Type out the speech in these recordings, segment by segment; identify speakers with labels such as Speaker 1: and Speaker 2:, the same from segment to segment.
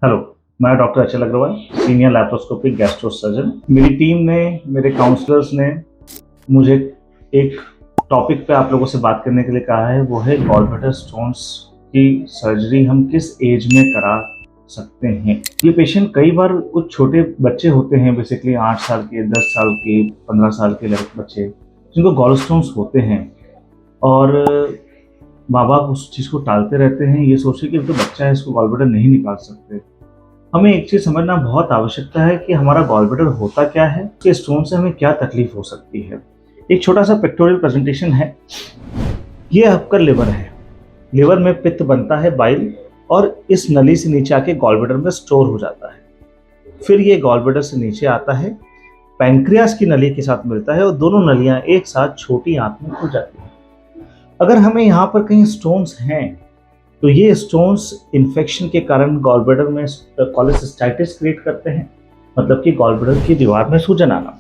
Speaker 1: Hello, मैं doctor Achal Agarwal, senior laparoscopic gastro surgeon. मेरी team ने, मेरे काउंसलर्स ने मुझे एक टॉपिक पे आप लोगों से बात करने के लिए कहा है, वो है गॉल ब्लैडर स्टोन्स की सर्जरी हम किस एज में करा सकते हैं। ये पेशेंट कई बार कुछ छोटे बच्चे होते हैं, बेसिकली 8 साल के, 10 साल के, 15 साल के बच्चे, जिनको गॉल स्टोन्स होते हैं और माँ बाप उस चीज़ को टालते रहते हैं, ये सोच के कि तो बच्चा है, इसको गॉल ब्लैडर नहीं निकाल सकते। हमें एक चीज़ समझना बहुत आवश्यकता है कि हमारा गॉल ब्लैडर होता क्या है, उसके स्टोन से हमें क्या तकलीफ हो सकती है। एक छोटा सा पिक्टोरियल प्रेजेंटेशन है। ये आपका लिवर है। लिवर में पित्त बनता है, बाइल, और इस नली से नीचे आके गॉल ब्लैडर में स्टोर हो जाता है। फिर ये गॉल ब्लैडर से नीचे आता है, पैंक्रियास की नली के साथ मिलता है और दोनों नलियां एक साथ छोटी आंत में खुल जाती हैं। अगर हमें यहाँ पर कहीं स्टोन्स हैं तो ये स्टोन्स इन्फेक्शन के कारण गॉल ब्लैडर में कोलेसिस्टाइटिस क्रिएट करते हैं, मतलब कि गॉल ब्लैडर की दीवार में सूजन आना।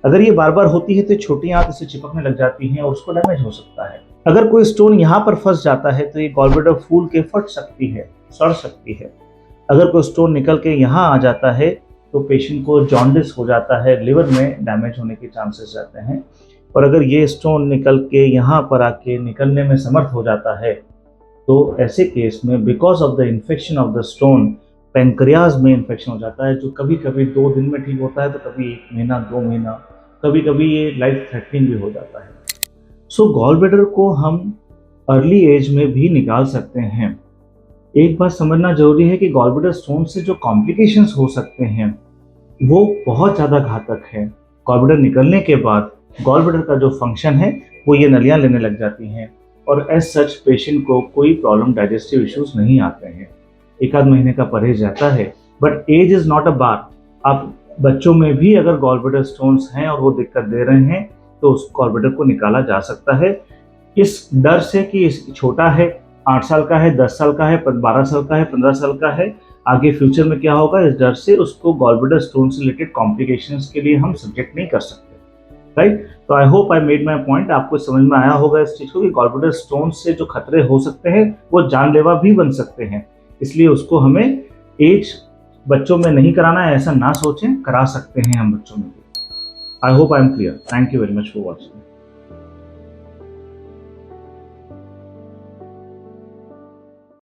Speaker 1: अगर ये बार बार होती है तो छोटी आंत इसे चिपकने लग जाती हैं और उसको डैमेज हो सकता है। अगर कोई स्टोन यहाँ पर फंस जाता है तो ये गॉल ब्लैडर फूल के फट सकती है, सड़ सकती है। अगर कोई स्टोन निकल के यहाँ आ जाता है तो पेशेंट को जॉन्डिस हो जाता है, लिवर में डैमेज होने के चांसेस रहते हैं। और अगर ये स्टोन निकल के यहाँ पर आके निकलने में समर्थ हो जाता है तो ऐसे केस में because of the infection of the stone pancreas में इन्फेक्शन हो जाता है, जो कभी कभी 2 दिन में ठीक होता है तो कभी 1 महीना, 2 महीना, कभी कभी ये लाइफ थ्रेटनिंग भी हो जाता है। सो गॉल ब्लैडर को हम अर्ली एज में भी निकाल सकते हैं। एक बात समझना जरूरी है कि गॉल ब्लैडर स्टोन से जो कॉम्प्लिकेशंस हो सकते हैं वो बहुत ज़्यादा घातक है। गॉल ब्लैडर निकलने के बाद गॉल ब्लैडर का जो फंक्शन है वो ये नलियाँ लेने लग जाती हैं और एज सच पेशेंट को कोई प्रॉब्लम, डाइजेस्टिव इश्यूज नहीं आते हैं। 1 आध महीने का परहेज रहता है, but age is not a bar. आप बच्चों में भी अगर गॉल ब्लैडर स्टोन्स हैं और वो दिक्कत दे रहे हैं तो उस गॉल ब्लैडर को निकाला जा सकता है, इस डर से कि छोटा है, 8 साल का है, 10 साल का है, 12 साल का है, 15 साल का है, आगे फ्यूचर में क्या होगा, इस डर से उसको गॉल ब्लैडर स्टोन से रिलेटेड कॉम्प्लिकेशंस के लिए हम सब्जेक्ट नहीं कर सकते। राइट, तो I hope I made my point. आपको समझ में आया होगा इस चीज को कि गॉल ब्लैडर स्टोन से जो खतरे हो सकते हैं वो जानलेवा भी बन सकते हैं, इसलिए उसको हमें एज बच्चों में नहीं कराना है, ऐसा ना सोचें, करा सकते हैं हम बच्चों में भी। I hope I am clear. Thank you very much for watching.